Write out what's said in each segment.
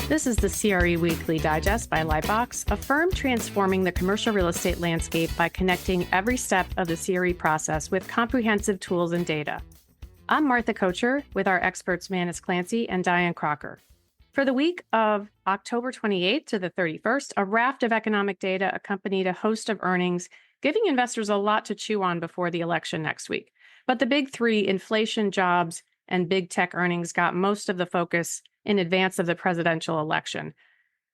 This is the CRE Weekly Digest by LightBox, a firm transforming the commercial real estate landscape by connecting every step of the CRE process with comprehensive tools and data. I'm Martha Kocher with our experts Manus Clancy and Diane Crocker. For the week of October 28th to the 31st, a raft of economic data accompanied a host of earnings, giving investors a lot to chew on before the election next week. But the big three, inflation, jobs, and big tech earnings, got most of the focus in advance of the presidential election.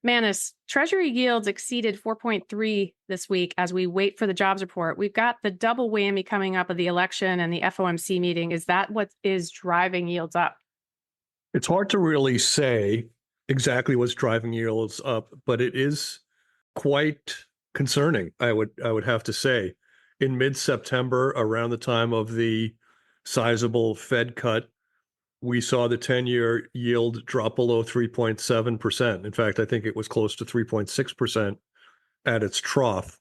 Manus, Treasury yields exceeded 4.3 this week as we wait for the jobs report. We've got the double whammy coming up of the election and the FOMC meeting. Is that what is driving yields up? It's hard to really say exactly what's driving yields up, but it is quite concerning, I would have to say. In mid-September, around the time of the sizable Fed cut, we saw the 10-year yield drop below 3.7%. In fact, I think it was close to 3.6% at its trough.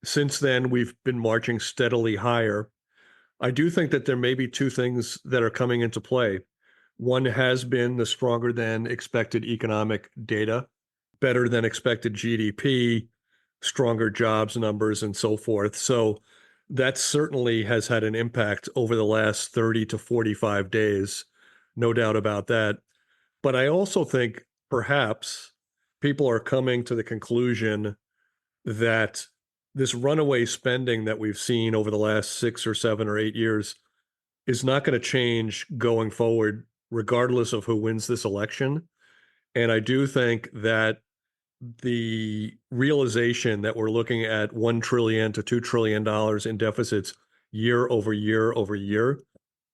Since then, we've been marching steadily higher. I do think that there may be two things that are coming into play. One has been the stronger than expected economic data, better than expected GDP, stronger jobs numbers, and so forth. So that certainly has had an impact over the last 30 to 45 days. No doubt about that. But I also think perhaps people are coming to the conclusion that this runaway spending that we've seen over the last 6 or 7 or 8 years is not going to change going forward, regardless of who wins this election. And I do think that the realization that we're looking at $1 trillion to $2 trillion in deficits year over year over year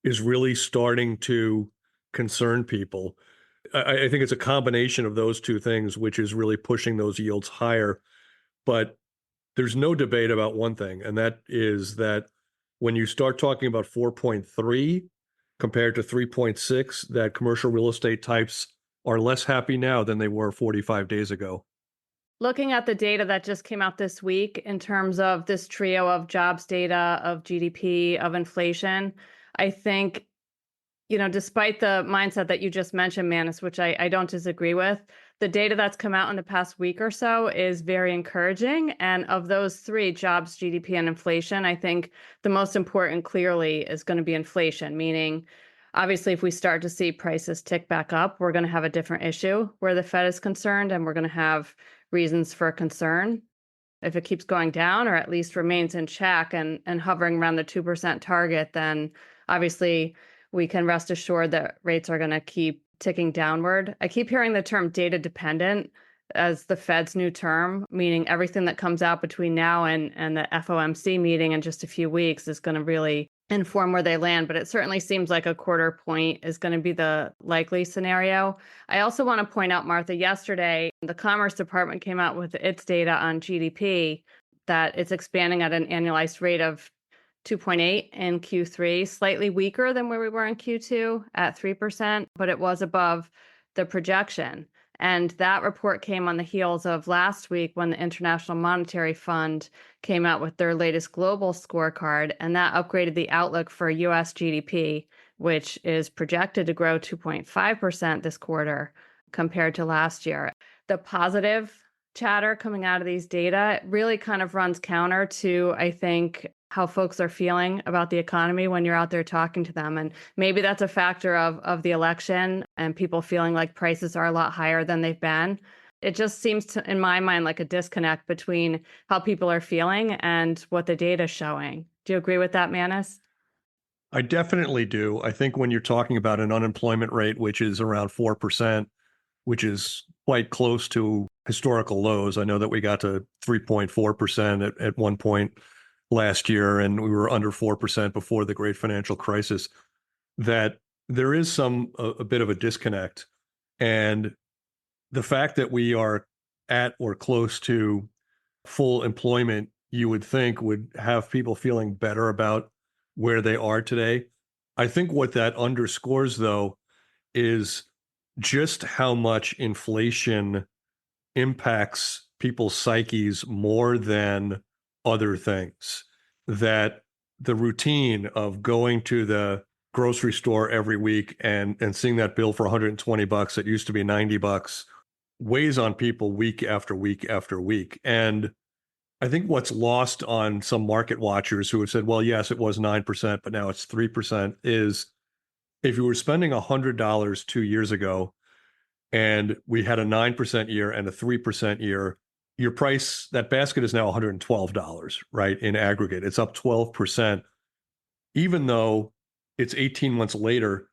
is really starting to concern people. I think it's a combination of those two things, which is really pushing those yields higher. But there's no debate about one thing, and that is that when you start talking about 4.3 compared to 3.6, that commercial real estate types are less happy now than they were 45 days ago. Looking at the data that just came out this week in terms of this trio of jobs data, of GDP, of inflation, I think, despite the mindset that you just mentioned, Manus, which I don't disagree with, the data that's come out in the past week or so is very encouraging. And of those three, jobs, GDP, and inflation, I think the most important clearly is going to be inflation, meaning obviously if we start to see prices tick back up, we're going to have a different issue where the Fed is concerned, and we're going to have reasons for concern. If it keeps going down or at least remains in check and hovering around the 2% target, then obviously we can rest assured that rates are going to keep ticking downward. I keep hearing the term data dependent as the Fed's new term, meaning everything that comes out between now and the FOMC meeting in just a few weeks is going to really inform where they land. But it certainly seems like a quarter point is going to be the likely scenario. I also want to point out, Martha, yesterday, the Commerce Department came out with its data on GDP that it's expanding at an annualized rate of 2.8 in Q3, slightly weaker than where we were in Q2 at 3%, but it was above the projection. And that report came on the heels of last week when the International Monetary Fund came out with their latest global scorecard, and that upgraded the outlook for US GDP, which is projected to grow 2.5% this quarter compared to last year. The positive chatter coming out of these data really kind of runs counter to, I think, how folks are feeling about the economy when you're out there talking to them. And maybe that's a factor of the election and people feeling like prices are a lot higher than they've been. It just seems to, in my mind, like a disconnect between how people are feeling and what the data is showing. Do you agree with that, Manus? I definitely do. I think when you're talking about an unemployment rate, which is around 4%, which is quite close to historical lows. I know that we got to 3.4% at one point last year, and we were under 4% before the great financial crisis, that there is a bit of a disconnect. And the fact that we are at or close to full employment, you would think would have people feeling better about where they are today. I think what that underscores, though, is just how much inflation impacts people's psyches more than other things. That the routine of going to the grocery store every week and seeing that bill for $120 that used to be $90 weighs on people week after week after week. And I think what's lost on some market watchers who have said, well, yes, it was 9%, but now it's 3%, is if you were spending $100 2 years ago and we had a 9% year and a 3% year, your price, that basket is now $112, right? In aggregate, it's up 12%, even though it's 18 months later.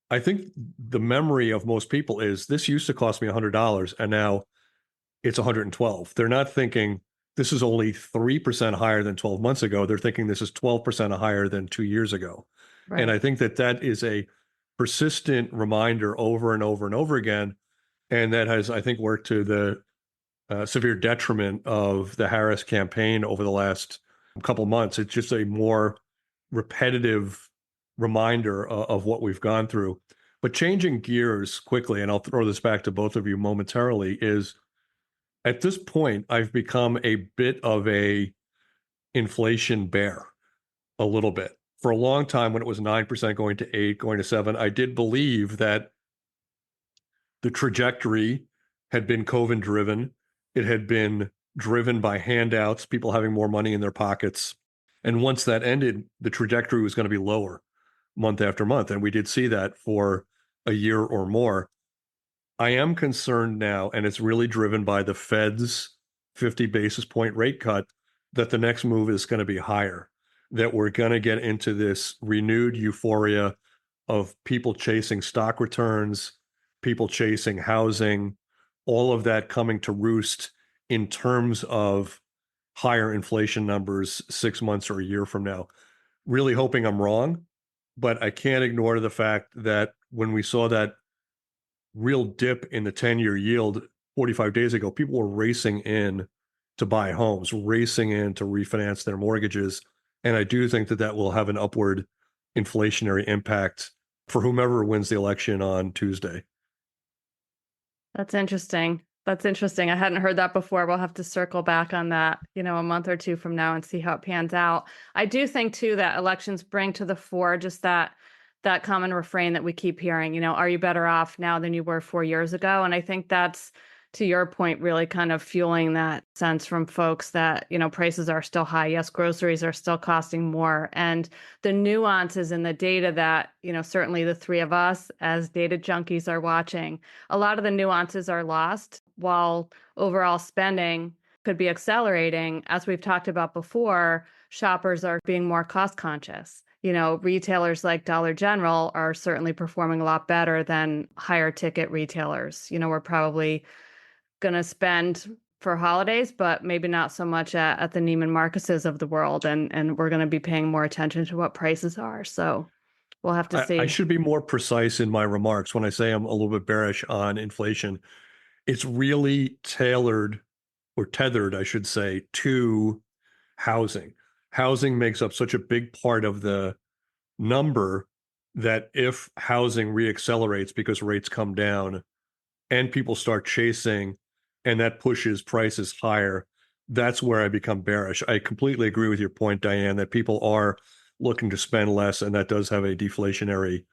I think the memory of most people is this used to cost me $100 and now it's 112. They're not thinking this is only 3% higher than 12 months ago. They're thinking this is 12% higher than 2 years ago. And I Right. think that is a persistent reminder over and over and over again. And that has, I think, worked to the severe detriment of the Harris campaign over the last couple months. It's just a more repetitive reminder of what we've gone through. But changing gears quickly, and I'll throw this back to both of you momentarily, is at this point, I've become a bit of a inflation bear, a little bit. For a long time, when it was 9% going to 8, going to 7, I did believe that the trajectory had been COVID driven. It had been driven by handouts, people having more money in their pockets. And once that ended, the trajectory was going to be lower month after month. And we did see that for a year or more. I am concerned now, and it's really driven by the Fed's 50 basis point rate cut, that the next move is going to be higher, that we're going to get into this renewed euphoria of people chasing stock returns, people chasing housing, all of that coming to roost in terms of higher inflation numbers 6 months or a year from now. Really hoping I'm wrong, but I can't ignore the fact that when we saw that real dip in the 10-year yield 45 days ago, people were racing in to buy homes, racing in to refinance their mortgages. And I do think that will have an upward inflationary impact for whomever wins the election on Tuesday. That's interesting. That's interesting. I hadn't heard that before. We'll have to circle back on that, a month or two from now and see how it pans out. I do think too that elections bring to the fore just that common refrain that we keep hearing, are you better off now than you were 4 years ago? And I think that's, to your point, really kind of fueling that sense from folks that, prices are still high. Yes, groceries are still costing more. And the nuances in the data that, certainly the three of us as data junkies are watching, a lot of the nuances are lost while overall spending could be accelerating. As we've talked about before, shoppers are being more cost conscious. Retailers like Dollar General are certainly performing a lot better than higher ticket retailers. We're probably going to spend for holidays, but maybe not so much at the Neiman Marcuses of the world. And we're going to be paying more attention to what prices are. So we'll have to see. I should be more precise in my remarks when I say I'm a little bit bearish on inflation. It's really tailored or tethered, I should say, to housing. Housing makes up such a big part of the number that if housing reaccelerates because rates come down and people start chasing and that pushes prices higher, that's where I become bearish. I completely agree with your point, Diane, that people are looking to spend less, and that does have a deflationary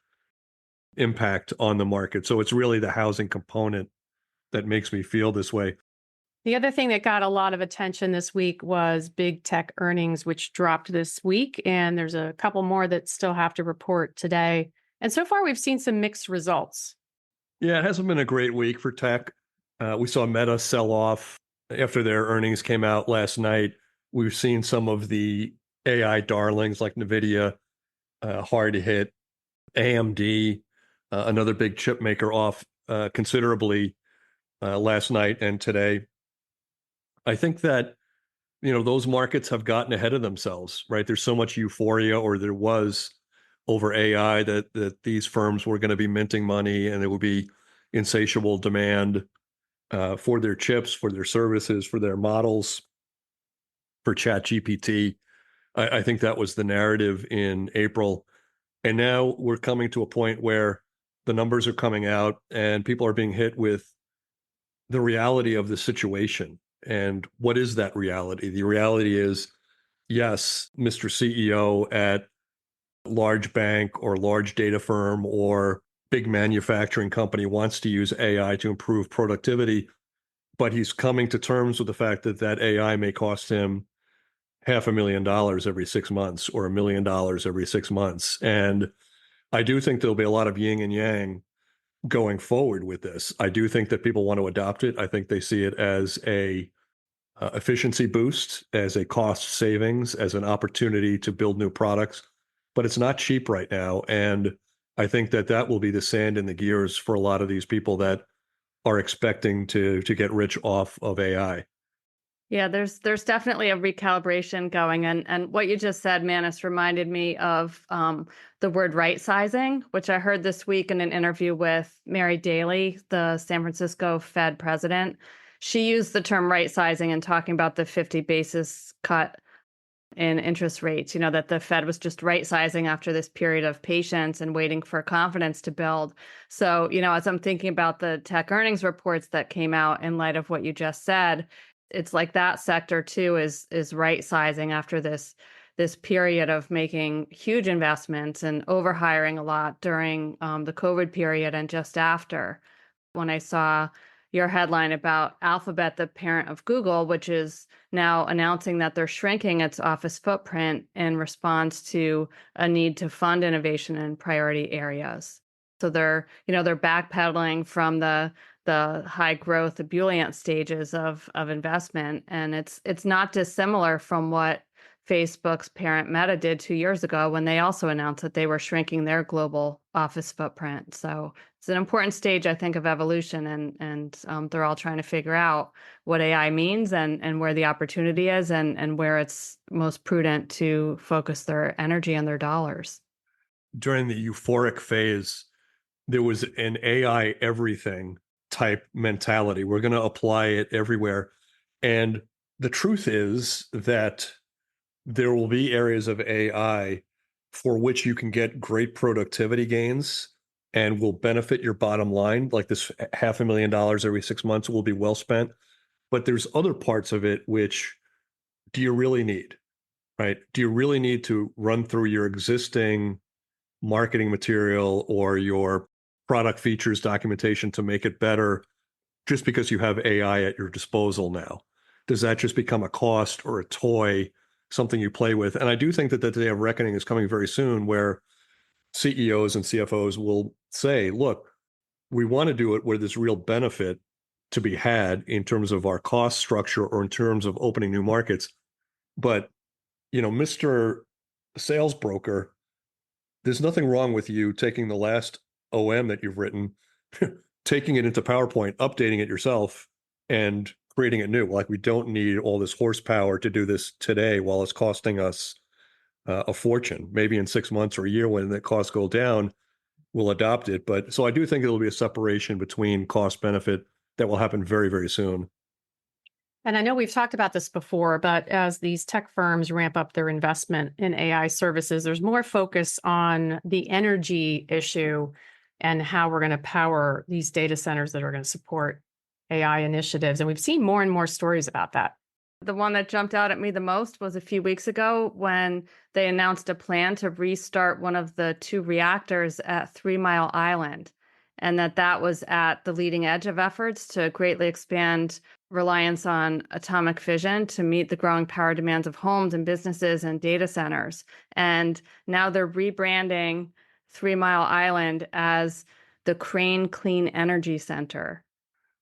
impact on the market. So it's really the housing component that makes me feel this way. The other thing that got a lot of attention this week was big tech earnings, which dropped this week. And there's a couple more that still have to report today. And so far, we've seen some mixed results. Yeah, it hasn't been a great week for tech. We saw Meta sell off after their earnings came out last night. We've seen some of the AI darlings like NVIDIA hard hit. AMD, another big chip maker, off considerably last night and today. I think that, those markets have gotten ahead of themselves, right? There's so much euphoria, or there was, over AI that these firms were going to be minting money and there would be insatiable demand for their chips, for their services, for their models, for ChatGPT. I think that was the narrative in April. And now we're coming to a point where the numbers are coming out and people are being hit with the reality of the situation. And what is that reality? The reality is, yes, Mr. CEO at large bank or large data firm or big manufacturing company wants to use AI to improve productivity, but he's coming to terms with the fact that that AI may cost him $500,000 every 6 months or $1 million every 6 months. And I do think there'll be a lot of yin and yang going forward with this. I do think that people want to adopt it. I think they see it as a efficiency boost, as a cost savings, as an opportunity to build new products. But it's not cheap right now. And I think that that will be the sand in the gears for a lot of these people that are expecting to get rich off of AI. Yeah, there's definitely a recalibration going, and what you just said, Manus, reminded me of the word right sizing, which I heard this week in an interview with Mary Daly, the San Francisco Fed president. She used the term right sizing in talking about the 50 basis cut in interest rates, that the Fed was just right sizing after this period of patience and waiting for confidence to build. So, as I'm thinking about the tech earnings reports that came out in light of what you just said, it's like that sector too is right sizing after this period of making huge investments and overhiring a lot during the COVID period and just after. When I saw your headline about Alphabet, the parent of Google, which is now announcing that they're shrinking its office footprint in response to a need to fund innovation in priority areas. So they're backpedaling from the high growth ebullient stages of investment, and it's not dissimilar from what Facebook's parent Meta did 2 years ago when they also announced that they were shrinking their global office footprint. So it's an important stage, I think, of evolution, and they're all trying to figure out what AI means and where the opportunity is and where it's most prudent to focus their energy and their dollars. During the euphoric phase, there was an AI everything type mentality. We're going to apply it everywhere. And the truth is that there will be areas of AI for which you can get great productivity gains and will benefit your bottom line. Like this $500,000 every 6 months will be well spent. But there's other parts of it which do you really need, right? Do you really need to run through your existing marketing material or your product features documentation to make it better just because you have AI at your disposal now? Does that just become a cost or a toy, something you play with? And I do think that the day of reckoning is coming very soon where CEOs and CFOs will say, look, we want to do it where there's real benefit to be had in terms of our cost structure or in terms of opening new markets. But, Mr. Sales Broker, there's nothing wrong with you taking the last OM that you've written, taking it into PowerPoint, updating it yourself, and creating it new. Like, we don't need all this horsepower to do this today while it's costing us a fortune. Maybe in 6 months or a year when the costs go down, we'll adopt it. But so I do think there'll be a separation between cost benefit that will happen very, very soon. And I know we've talked about this before, but as these tech firms ramp up their investment in AI services, there's more focus on the energy issue and how we're going to power these data centers that are going to support AI initiatives. And we've seen more and more stories about that. The one that jumped out at me the most was a few weeks ago when they announced a plan to restart one of the 2 reactors at 3 Mile Island, and that was at the leading edge of efforts to greatly expand reliance on atomic fission to meet the growing power demands of homes and businesses and data centers. And now they're rebranding 3 Mile Island as the Crane Clean Energy Center.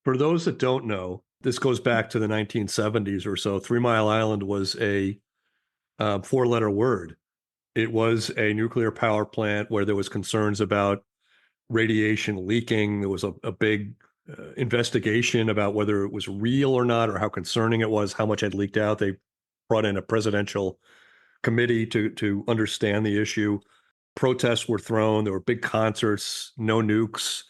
For those that don't know, this goes back to the 1970s or so. 3 Mile Island was a 4-letter word. It was a nuclear power plant where there was concerns about radiation leaking. There was a big investigation about whether it was real or not, or how concerning it was, how much had leaked out. They brought in a presidential committee to understand the issue. Protests were thrown. There were big concerts, no nukes,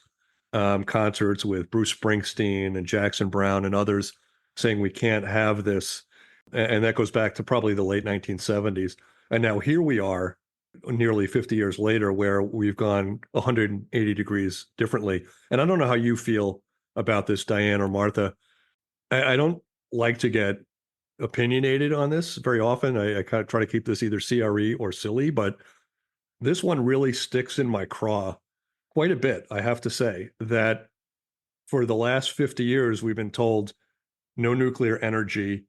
concerts with Bruce Springsteen and Jackson Browne and others saying we can't have this. And that goes back to probably the late 1970s. And now here we are nearly 50 years later where we've gone 180 degrees differently. And I don't know how you feel about this, Diane or Martha. I don't like to get opinionated on this very often. I kind of try to keep this either CRE or silly, but this one really sticks in my craw quite a bit, I have to say, that for the last 50 years, we've been told no nuclear energy.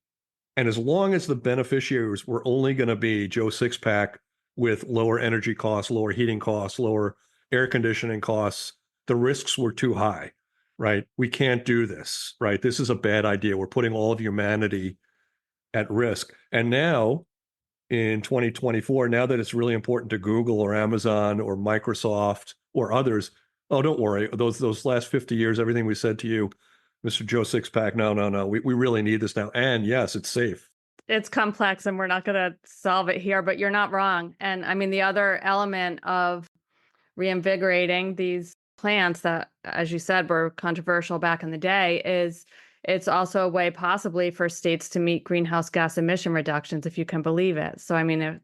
And as long as the beneficiaries were only going to be Joe Sixpack with lower energy costs, lower heating costs, lower air conditioning costs, the risks were too high, right? We can't do this, right? This is a bad idea. We're putting all of humanity at risk. And now in 2024, now that it's really important to Google or Amazon or Microsoft or others, oh, don't worry. Those last 50 years, everything we said to you, Mr. Joe Sixpack, no. We really need this now. And yes, it's safe. It's complex and we're not going to solve it here, but you're not wrong. And I mean, the other element of reinvigorating these plants that, as you said, were controversial back in the day is it's also a way possibly for states to meet greenhouse gas emission reductions, if you can believe it. So, I mean,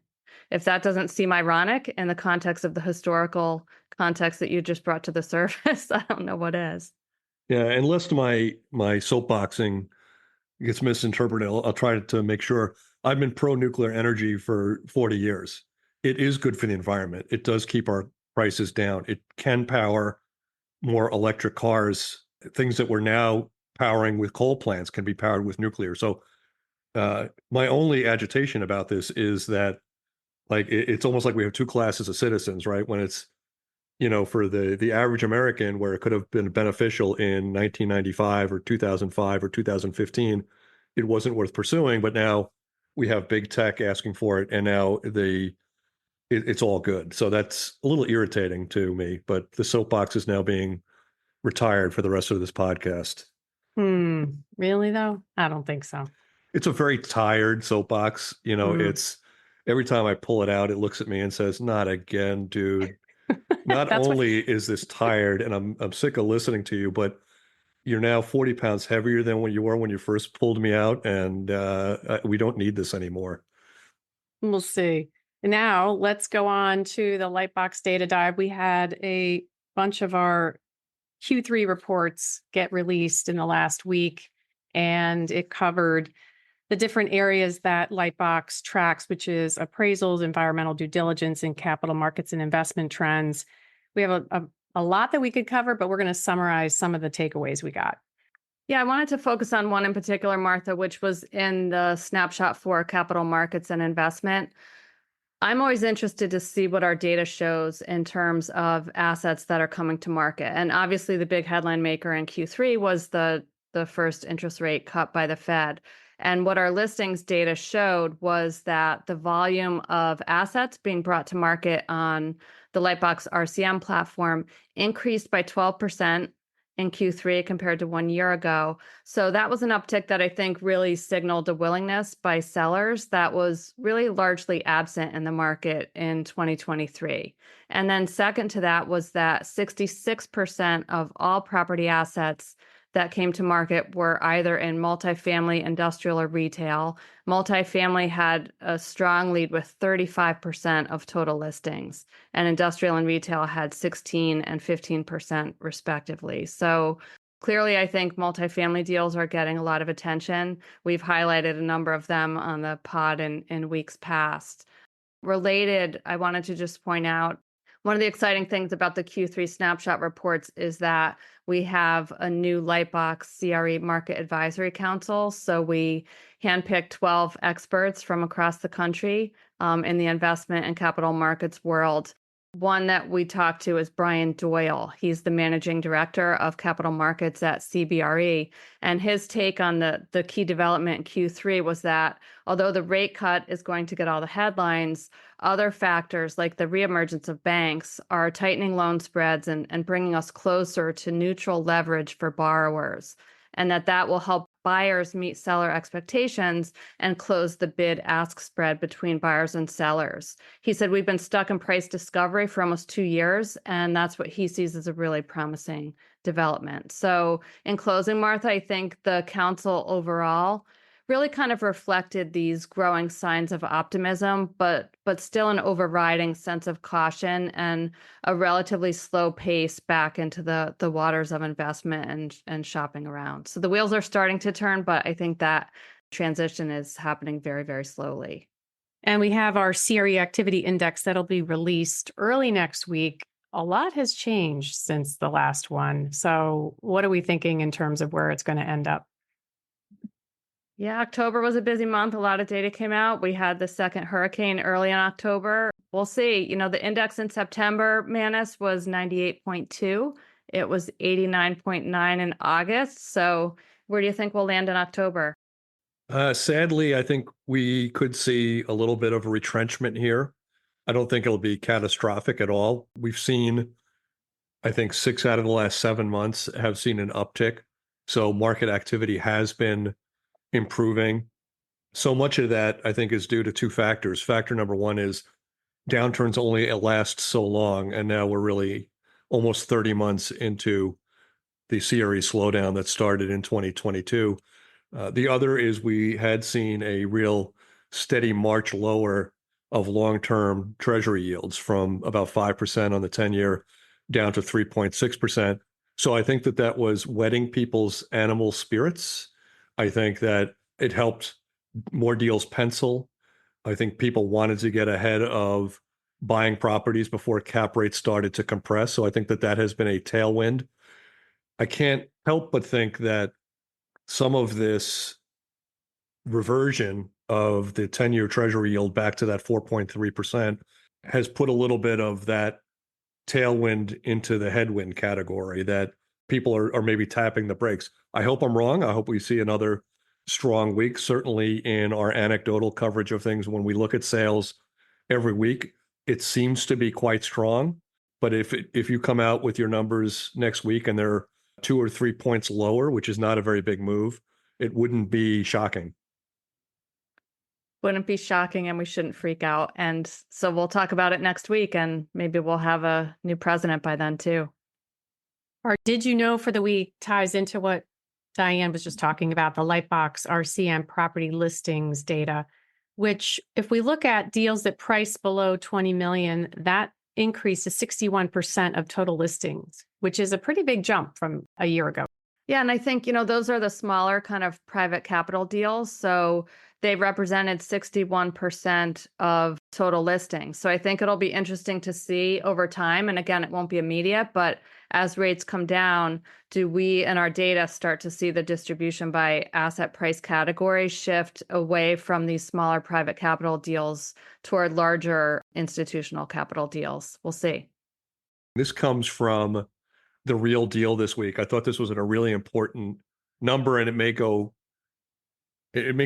if that doesn't seem ironic in the context of the historical context that you just brought to the surface, I don't know what is. Yeah, unless my soapboxing gets misinterpreted, I'll try to make sure. I've been pro-nuclear energy for 40 years. It is good for the environment. It does keep our prices down. It can power more electric cars. Things that we're now powering with coal plants can be powered with nuclear. So my only agitation about this is that like it's almost like we have two classes of citizens, right? When it's for the average American, where it could have been beneficial in 1995 or 2005 or 2015, it wasn't worth pursuing. But now we have big tech asking for it, and now it's all good. So that's a little irritating to me. But the soapbox is now being retired for the rest of this podcast. Really though? I don't think so. It's a very tired soapbox. It's every time I pull it out, it looks at me and says, "Not again, dude." Not only is this tired, and I'm sick of listening to you, but you're now 40 pounds heavier than what you were when you first pulled me out, and we don't need this anymore. We'll see. Now let's go on to the Lightbox data dive. We had a bunch of our Q3 reports get released in the last week, and it covered the different areas that Lightbox tracks, which is appraisals, environmental due diligence, and capital markets and investment trends. We have a lot that we could cover, but we're going to summarize some of the takeaways we got. Yeah, I wanted to focus on one in particular, Martha, which was in the snapshot for capital markets and investment. I'm always interested to see what our data shows in terms of assets that are coming to market. And obviously the big headline maker in Q3 was the first interest rate cut by the Fed. And what our listings data showed was that the volume of assets being brought to market on the LightBox RCM platform increased by 12% in Q3 compared to 1 year ago. So that was an uptick that I think really signaled a willingness by sellers that was really largely absent in the market in 2023. And then second to that was that 66% of all property assets that came to market were either in multifamily, industrial, or retail. Multifamily had a strong lead with 35% of total listings, and industrial and retail had 16 and 15% respectively. So clearly, I think multifamily deals are getting a lot of attention. We've highlighted a number of them on the pod in weeks past. Related, I wanted to just point out, one of the exciting things about the Q3 snapshot reports is that we have a new Lightbox CRE Market Advisory Council. So we handpicked 12 experts from across the country in the investment and capital markets world. One that we talked to is Brian Doyle. He's the managing director of capital markets at CBRE. And his take on the key development in Q3 was that although the rate cut is going to get all the headlines, other factors like the reemergence of banks are tightening loan spreads and bringing us closer to neutral leverage for borrowers, and that will help buyers meet seller expectations and close the bid-ask spread between buyers and sellers. He said, we've been stuck in price discovery for almost 2 years, and that's what he sees as a really promising development. So in closing, Martha, I think the council overall really kind of reflected these growing signs of optimism, but still an overriding sense of caution and a relatively slow pace back into the waters of investment and shopping around. So the wheels are starting to turn, but I think that transition is happening very, very slowly. And we have our CRE activity index that'll be released early next week. a lot has changed since the last one. So, what are we thinking in terms of where it's going to end up? Yeah, October was a busy month. A lot of data came out. We had the second hurricane early in October. We'll see. The index in September, Manus, was 98.2. It was 89.9 in August. So where do you think we'll land in October? Sadly, I think we could see a little bit of a retrenchment here. I don't think it'll be catastrophic at all. We've seen, I think, 6 out of the last 7 months have seen an uptick. So market activity has been improving. So much of that, I think, is due to two factors. Factor number one is downturns only last so long, and now we're really almost 30 months into the CRE slowdown that started in 2022. The other is we had seen a real steady march lower of long-term Treasury yields from about 5% on the 10-year down to 3.6%. So I think that that was whetting people's animal spirits. I think that it helped more deals pencil. I think people wanted to get ahead of buying properties before cap rates started to compress. So I think that that has been a tailwind. I can't help but think that some of this reversion of the 10-year Treasury yield back to that 4.3% has put a little bit of that tailwind into the headwind category, that people are maybe tapping the brakes. I hope I'm wrong. I hope we see another strong week, certainly in our anecdotal coverage of things. When we look at sales every week, it seems to be quite strong. But if you come out with your numbers next week and they're 2 or 3 points lower, which is not a very big move, it wouldn't be shocking. Wouldn't be shocking, and we shouldn't freak out. And so we'll talk about it next week, and maybe we'll have a new president by then too. Or did you know for the week ties into what Diane was just talking about, the LightBox RCM property listings data, which if we look at deals that price below 20 million, that increased to 61% of total listings, which is a pretty big jump from a year ago. Yeah, and I think, those are the smaller kind of private capital deals. So they represented 61% of total listings. So I think it'll be interesting to see over time. And again, it won't be immediate, but as rates come down, do we in our data start to see the distribution by asset price category shift away from these smaller private capital deals toward larger institutional capital deals? We'll see. This comes from the Real Deal this week. I thought this was a really important number, and it may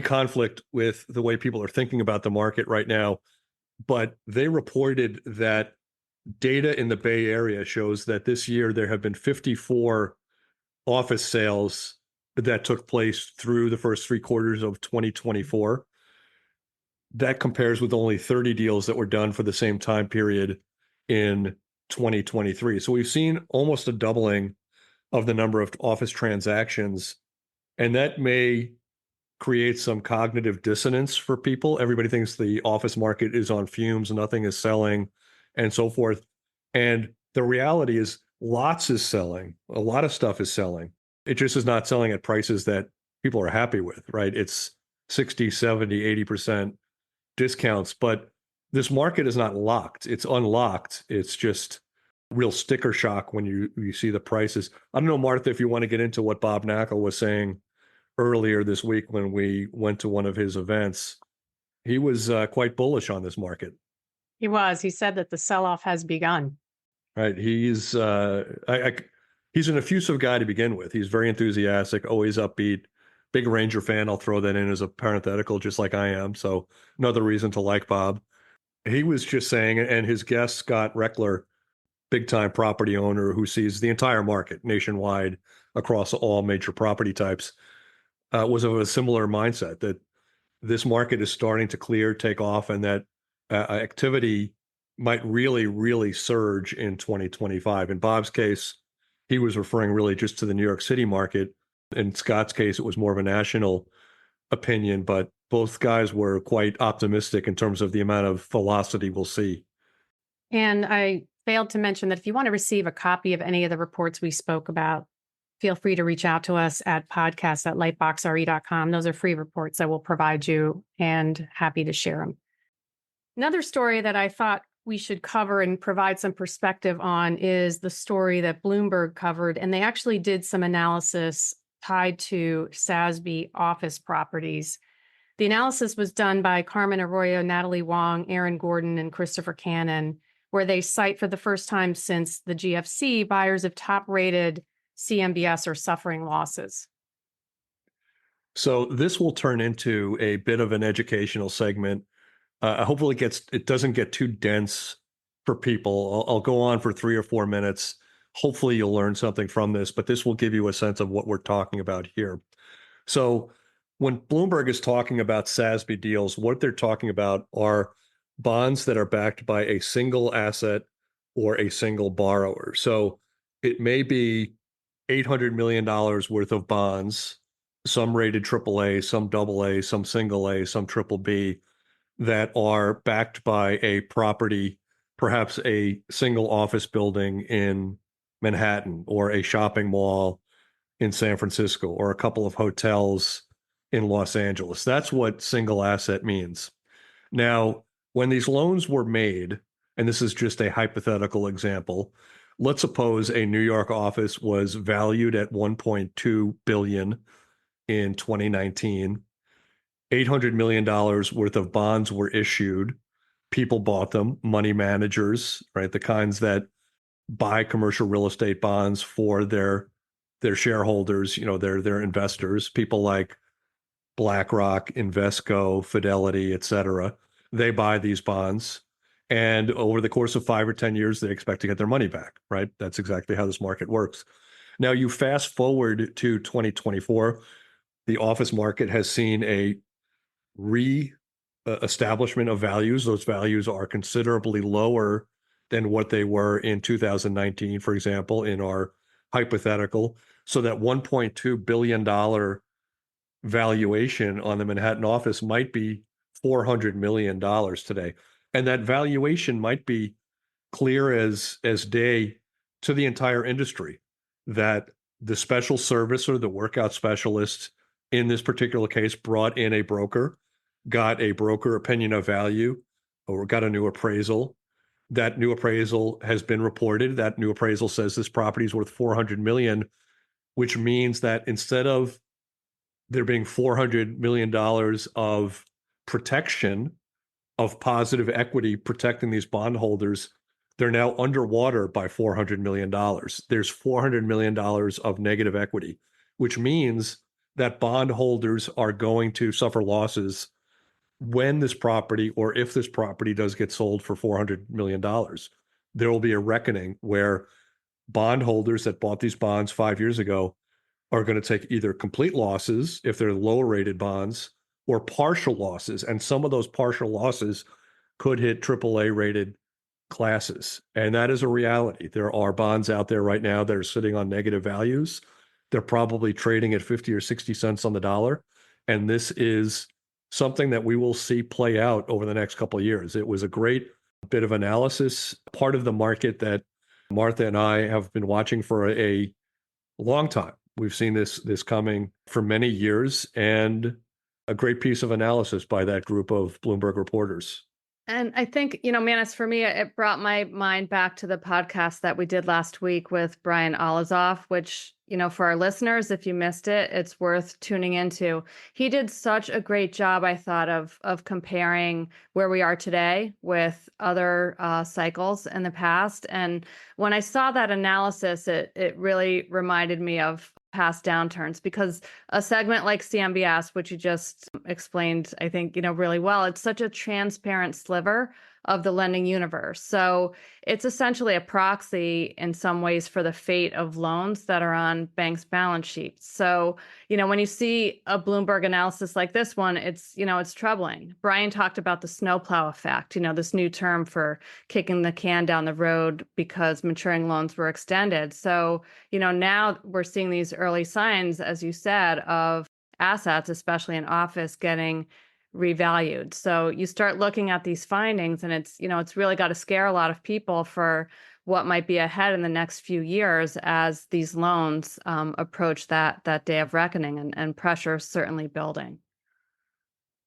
conflict with the way people are thinking about the market right now. But they reported that data in the Bay Area shows that this year there have been 54 office sales that took place through the first 3 quarters of 2024. That compares with only 30 deals that were done for the same time period in 2023. So we've seen almost a doubling of the number of office transactions, and that may create some cognitive dissonance for people. Everybody thinks the office market is on fumes, nothing is selling, and so forth. And the reality is lots is selling. A lot of stuff is selling. It just is not selling at prices that people are happy with, right? It's 60, 70, 80% discounts, but this market is not locked. It's unlocked. It's just real sticker shock when you see the prices. I don't know, Martha, if you want to get into what Bob Knackel was saying earlier this week when we went to one of his events. He was quite bullish on this market. He was. He said that the sell-off has begun. Right. He's he's an effusive guy to begin with. He's very enthusiastic, always upbeat, big Ranger fan. I'll throw that in as a parenthetical, just like I am. So another reason to like Bob. He was just saying, and his guest, Scott Reckler, big time property owner who sees the entire market nationwide across all major property types, was of a similar mindset that this market is starting to clear, take off, and that activity might really, really surge in 2025. In Bob's case, he was referring really just to the New York City market. In Scott's case, it was more of a national opinion, but both guys were quite optimistic in terms of the amount of velocity we'll see. And I failed to mention that if you want to receive a copy of any of the reports we spoke about, feel free to reach out to us at podcast@lightboxre.com. Those are free reports that we'll provide you, and happy to share them. Another story that I thought we should cover and provide some perspective on is the story that Bloomberg covered. And they actually did some analysis tied to SASB office properties. The analysis was done by Carmen Arroyo, Natalie Wong, Aaron Gordon, and Christopher Cannon, where they cite for the first time since the GFC, buyers of top-rated CMBS are suffering losses. So this will turn into a bit of an educational segment. Hopefully it doesn't get too dense for people. I'll go on for 3 or 4 minutes. Hopefully you'll learn something from this, but this will give you a sense of what we're talking about here. So when Bloomberg is talking about SASB deals, what they're talking about are bonds that are backed by a single asset or a single borrower. So it may be $800 million worth of bonds, some rated AAA, some AA, some single A, some triple B, that are backed by a property, perhaps a single office building in Manhattan or a shopping mall in San Francisco or a couple of hotels in Los Angeles. That's what single asset means. Now, when these loans were made, and this is just a hypothetical example, let's suppose a New York office was valued at $1.2 billion in 2019. $800 million worth of bonds were issued. People bought them, money managers, right? The kinds that buy commercial real estate bonds for their shareholders, their investors, people like BlackRock, Invesco, Fidelity, et cetera. They buy these bonds. And over the course of 5 or 10 years, they expect to get their money back, right? That's exactly how this market works. Now, you fast forward to 2024, the office market has seen a re-establishment of values. Those values are considerably lower than what they were in 2019, for example, in our hypothetical. So that $1.2 billion valuation on the Manhattan office might be $400 million today. And that valuation might be clear as day to the entire industry that the special servicer, the workout specialist in this particular case, brought in a broker, got a broker opinion of value, or got a new appraisal. That new appraisal has been reported. That new appraisal says this property is worth 400 million, which means that instead of there being $400 million of protection, of positive equity protecting these bondholders, they're now underwater by $400 million. There's $400 million of negative equity, which means that bondholders are going to suffer losses when this property, or if this property does get sold for $400 million. There will be a reckoning where bondholders that bought these bonds 5 years ago are going to take either complete losses if they're lower rated bonds, or partial losses. And some of those partial losses could hit AAA rated classes. And that is a reality. There are bonds out there right now that are sitting on negative values. They're probably trading at 50 or 60 cents on the dollar. And this is something that we will see play out over the next couple of years. It was a great bit of analysis, part of the market that Martha and I have been watching for a long time. We've seen this coming for many years, and a great piece of analysis by that group of Bloomberg reporters. And I think, Manus, for me, it brought my mind back to the podcast that we did last week with Brian Olizoff, which, for our listeners, if you missed it, it's worth tuning into. He did such a great job, I thought, of comparing where we are today with other cycles in the past. And when I saw that analysis, it really reminded me of past downturns, because a segment like CMBS, which you just explained, I think, really well, it's such a transparent sliver of the lending universe. So it's essentially a proxy in some ways for the fate of loans that are on banks' balance sheets. So, when you see a Bloomberg analysis like this one, it's troubling. Brian talked about the snowplow effect, this new term for kicking the can down the road because maturing loans were extended. So, now we're seeing these early signs, as you said, of assets, especially in office, getting revalued. So you start looking at these findings, and it's really got to scare a lot of people for what might be ahead in the next few years as these loans approach that day of reckoning, and pressure certainly building.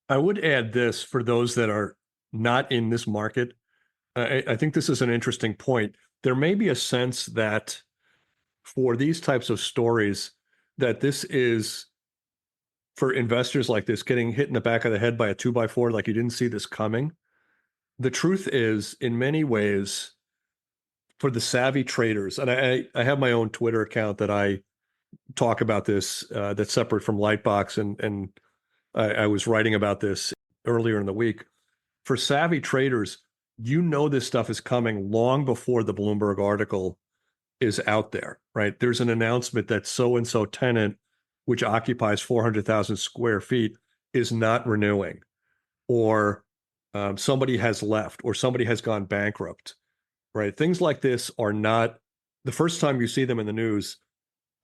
I would add this for those that are not in this market. I think this is an interesting point. There may be a sense that for these types of stories, that this is for investors like this getting hit in the back of the head by a 2x4, like you didn't see this coming. The truth is, in many ways, for the savvy traders, and I have my own Twitter account that I talk about this, that's separate from Lightbox, and I was writing about this earlier in the week. For savvy traders, this stuff is coming long before the Bloomberg article is out there, right? There's an announcement that so-and-so tenant, which occupies 400,000 square feet, is not renewing, or somebody has left, or somebody has gone bankrupt, right? Things like this are not the first time you see them in the news.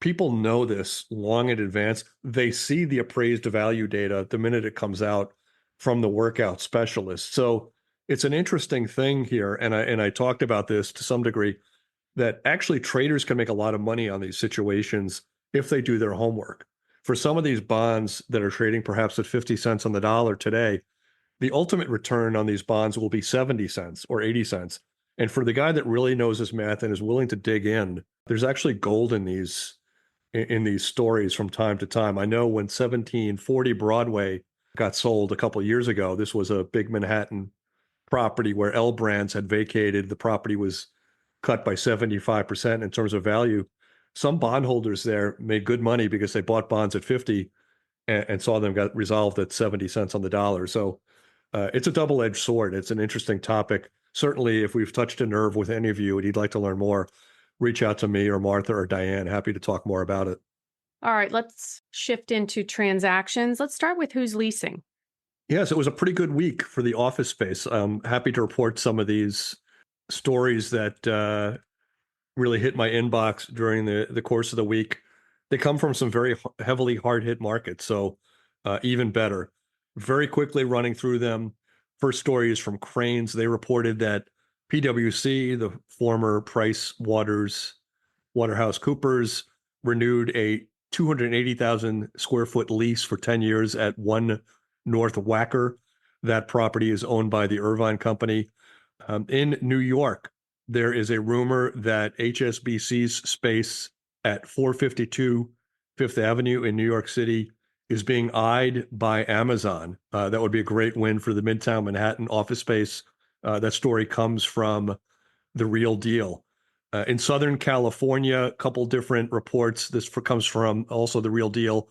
People know this long in advance. They see the appraised value data the minute it comes out from the workout specialist. So it's an interesting thing here. And I talked about this to some degree, that actually traders can make a lot of money on these situations if they do their homework. For some of these bonds that are trading perhaps at 50 cents on the dollar today, the ultimate return on these bonds will be 70 cents or 80 cents. And for the guy that really knows his math and is willing to dig in, there's actually gold in these stories from time to time. I know when 1740 Broadway got sold a couple of years ago, this was a big Manhattan property where L Brands had vacated. The property was cut by 75% in terms of value. Some bondholders there made good money because they bought bonds at 50 and saw them got resolved at 70 cents on the dollar. So it's a double-edged sword. It's an interesting topic. Certainly, if we've touched a nerve with any of you and you'd like to learn more, reach out to me or Martha or Diane. Happy to talk more about it. All right, let's shift into transactions. Let's start with who's leasing. Yes, it was a pretty good week for the office space. I'm happy to report some of these stories that really hit my inbox during the course of the week. They come from some very heavily hard-hit markets, so even better. Very quickly running through them. First story is from Cranes. They reported that PwC, the former Price Waterhouse Coopers, renewed a 280,000 square foot lease for 10 years at 1 North Wacker. That property is owned by the Irvine Company. In New York, there is a rumor that HSBC's space at 452 Fifth Avenue in New York City is being eyed by Amazon. That would be a great win for the Midtown Manhattan office space. That story comes from The Real Deal. In Southern California, a couple different reports. This comes from also The Real Deal.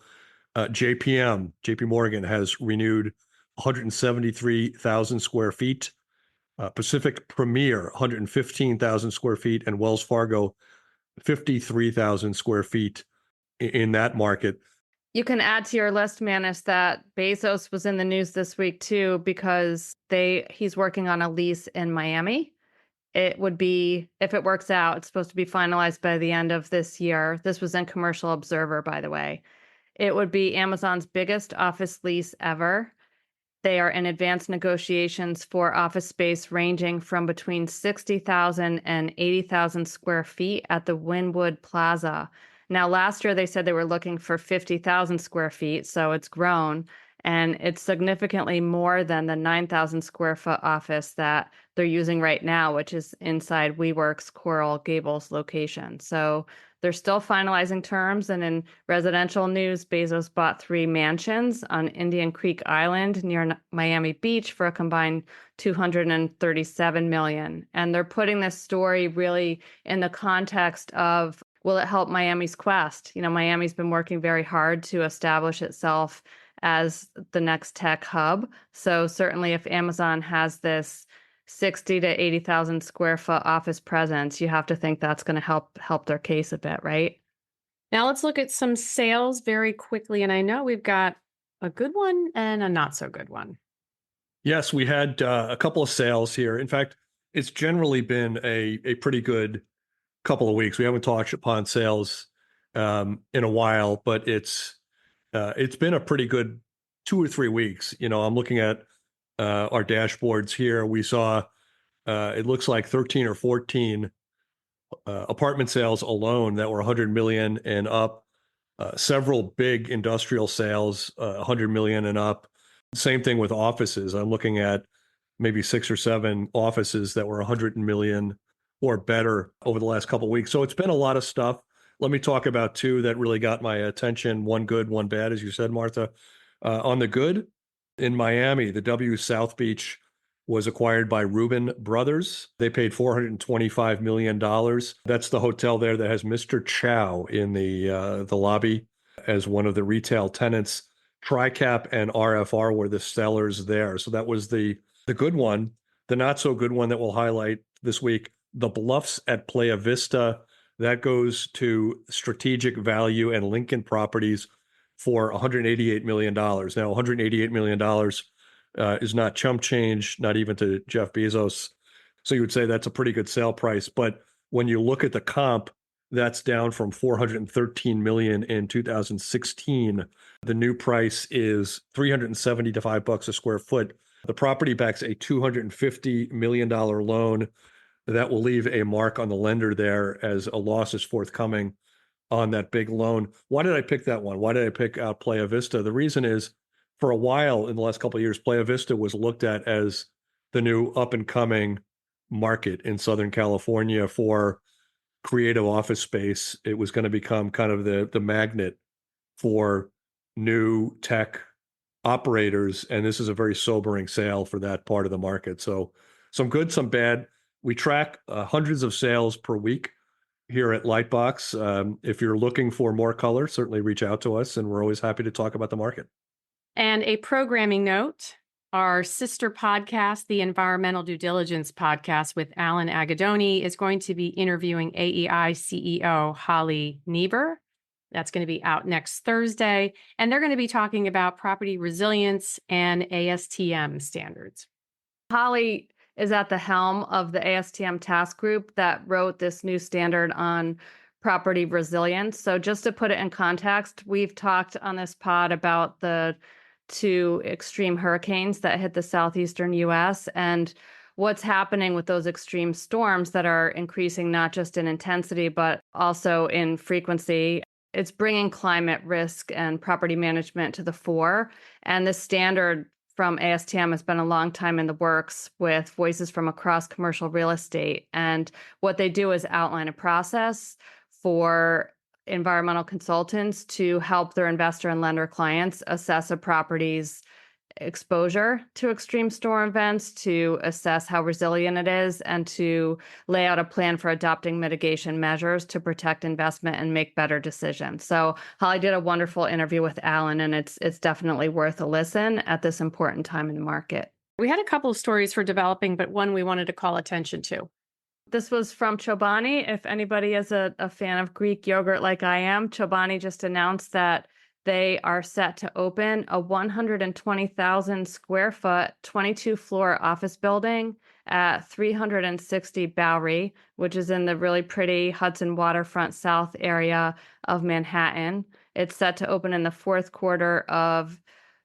JP Morgan has renewed 173,000 square feet. Pacific Premier, 115,000 square feet, and Wells Fargo, 53,000 square feet in that market. You can add to your list, Manus, that Bezos was in the news this week too, because he's working on a lease in Miami. It would be, if it works out, it's supposed to be finalized by the end of this year. This was in Commercial Observer, by the way. It would be Amazon's biggest office lease ever. They are in advanced negotiations for office space ranging from between 60,000 and 80,000 square feet at the Wynwood Plaza. Now, last year they said they were looking for 50,000 square feet, so it's grown, and it's significantly more than the 9,000 square foot office that they're using right now, which is inside WeWork's Coral Gables location. So they're still finalizing terms, and in residential news, Bezos bought 3 mansions on Indian Creek Island near Miami Beach for a combined $237 million. And they're putting this story really in the context of, will it help Miami's quest? Miami's been working very hard to establish itself as the next tech hub. So certainly if Amazon has this 60 to 80,000 square foot office presence, you have to think that's going to help their case a bit, right? Now let's look at some sales very quickly. And I know we've got a good one and a not so good one. Yes, we had a couple of sales here. In fact, it's generally been a pretty good couple of weeks. We haven't touched upon sales in a while, but it's been a pretty good 2 or 3 weeks. I'm looking at our dashboards here. We saw it looks like 13 or 14 apartment sales alone that were 100 million and up. Several big industrial sales, 100 million and up. Same thing with offices. I'm looking at maybe 6 or 7 offices that were 100 million or better over the last couple of weeks. So it's been a lot of stuff. Let me talk about 2 that really got my attention. One good, one bad, as you said, Martha. On the good, in Miami, the W South Beach was acquired by Reuben Brothers. They paid $425 million. That's the hotel there that has Mr. Chow in the lobby as one of the retail tenants. TriCap and RFR were the sellers there. So that was the good one. The not so good one that we'll highlight this week, the Bluffs at Playa Vista. That goes to Strategic Value and Lincoln Properties for $188 million. Now, $188 million is not chump change, not even to Jeff Bezos. So you would say that's a pretty good sale price. But when you look at the comp, that's down from $413 million in 2016. The new price is $375 a square foot. The property backs a $250 million loan that will leave a mark on the lender there as a loss is forthcoming on that big loan. Why did I pick that one? Why did I pick out Playa Vista? The reason is, for a while in the last couple of years, Playa Vista was looked at as the new up and coming market in Southern California for creative office space. It was going to become kind of the magnet for new tech operators. And this is a very sobering sale for that part of the market. So some good, some bad. We track hundreds of sales per week here at Lightbox. If you're looking for more color, certainly reach out to us, and we're always happy to talk about the market. And a programming note, our sister podcast, the Environmental Due Diligence podcast with Alan Agadoni, is going to be interviewing AEI CEO Holly Niebuhr. That's going to be out next Thursday. And they're going to be talking about property resilience and ASTM standards. Holly is at the helm of the ASTM task group that wrote this new standard on property resilience. So just to put it in context, we've talked on this pod about the 2 extreme hurricanes that hit the southeastern US and what's happening with those extreme storms that are increasing not just in intensity, but also in frequency. It's bringing climate risk and property management to the fore. And this standard from ASTM has been a long time in the works with voices from across commercial real estate. And what they do is outline a process for environmental consultants to help their investor and lender clients assess a property's exposure to extreme storm events, to assess how resilient it is, and to lay out a plan for adopting mitigation measures to protect investment and make better decisions. So Holly did a wonderful interview with Alan, and it's definitely worth a listen at this important time in the market. We had a couple of stories for developing, but one we wanted to call attention to. This was from Chobani. If anybody is a fan of Greek yogurt like I am, Chobani just announced that they are set to open a 120,000 square foot, 22 floor office building at 360 Bowery, which is in the really pretty Hudson waterfront south area of Manhattan. It's set to open in the 4th quarter of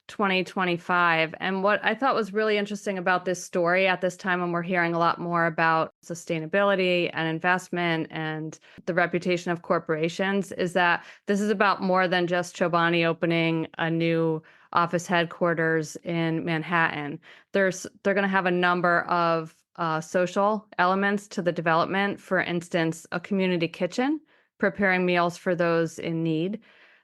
2025. And what I thought was really interesting about this story at this time when we're hearing a lot more about sustainability and investment and the reputation of corporations is that this is about more than just Chobani opening a new office headquarters in Manhattan. They're going to have a number of social elements to the development. For instance, a community kitchen, preparing meals for those in need.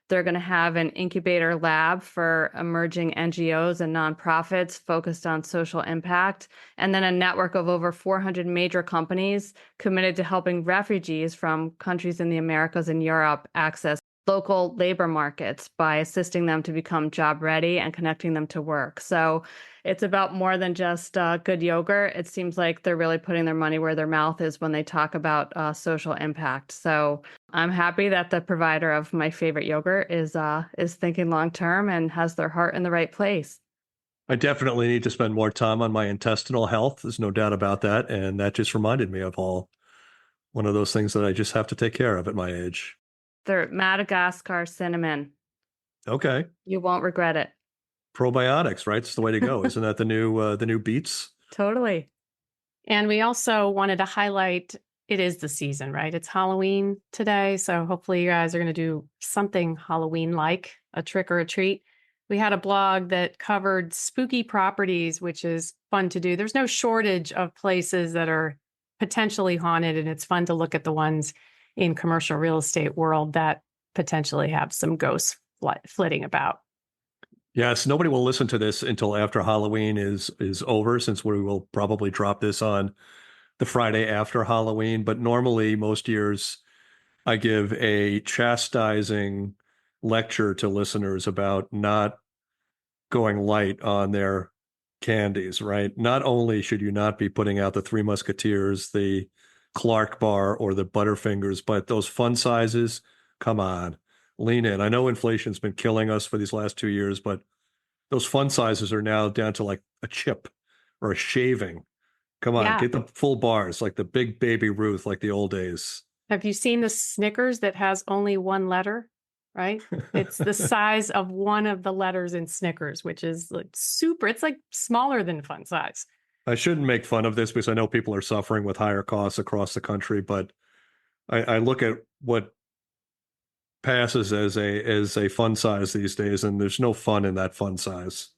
They're going to have an incubator lab for emerging NGOs and nonprofits focused on social impact, and then a network of over 400 major companies committed to helping refugees from countries in the Americas and Europe access local labor markets by assisting them to become job ready and connecting them to work. So it's about more than just good yogurt. It seems like they're really putting their money where their mouth is when they talk about social impact. So I'm happy that the provider of my favorite yogurt is thinking long term and has their heart in the right place. I definitely need to spend more time on my intestinal health. There's no doubt about that. And that just reminded me of one of those things that I just have to take care of at my age. They're Madagascar cinnamon. Okay. You won't regret it. Probiotics, right? It's the way to go. Isn't that the new beets? Totally. And we also wanted to highlight, it is the season, right? It's Halloween today. So hopefully you guys are going to do something Halloween-like, a trick or a treat. We had a blog that covered spooky properties, which is fun to do. There's no shortage of places that are potentially haunted, and it's fun to look at the ones in commercial real estate world that potentially have some ghosts flitting about. Yes, nobody will listen to this until after Halloween is over, since we will probably drop this on the Friday after Halloween. But normally, most years, I give a chastising lecture to listeners about not going light on their candies, right? Not only should you not be putting out the Three Musketeers, the Clark bar, or the Butterfingers, but those fun sizes, come on, lean in. I know inflation's been killing us for these last 2 years, but those fun sizes are now down to like a chip or a shaving. Come on, Yeah. get the full bars, like the big Baby Ruth, like the old days. Have you seen the Snickers that has only one letter? Right? It's the size of one of the letters in Snickers, which is like super. It's like smaller than fun size. I shouldn't make fun of this because I know people are suffering with higher costs across the country, but I look at what passes as a fun size these days, and there's no fun in that fun size.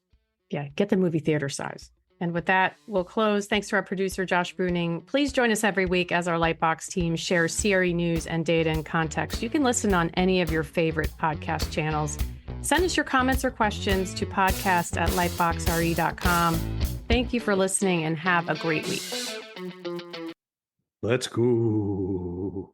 Yeah, get the movie theater size. And with that, we'll close. Thanks to our producer, Josh Bruning. Please join us every week as our Lightbox team shares CRE news and data and context. You can listen on any of your favorite podcast channels. Send us your comments or questions to podcast@lightboxre.com. Thank you for listening and have a great week. Let's go.